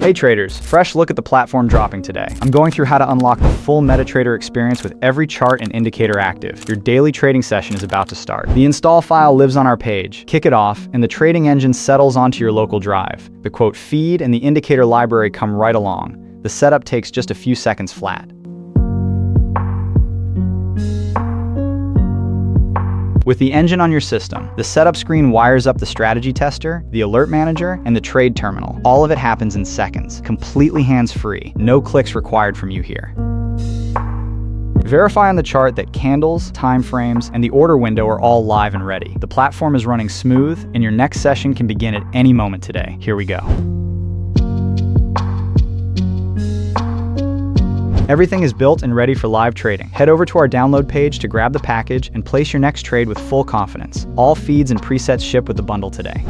Hey traders, fresh look at the platform dropping today. I'm going through how to unlock the full MetaTrader experience with every chart and indicator active. Your daily trading session is about to start. The install file lives on our page. Kick it off, and the trading engine settles onto your local drive. The quote feed and the indicator library come right along. The setup takes just a few seconds flat. With the engine on your system, the setup screen wires up the strategy tester, the alert manager, and the trade terminal. All of it happens in seconds, completely hands-free. No clicks required from you here. Verify on the chart that candles, time frames, and the order window are all live and ready. The platform is running smooth, and your next session can begin at any moment today. Here we go. Everything is built and ready for live trading. Head over to our download page to grab the package and place your next trade with full confidence. All feeds and presets ship with the bundle today.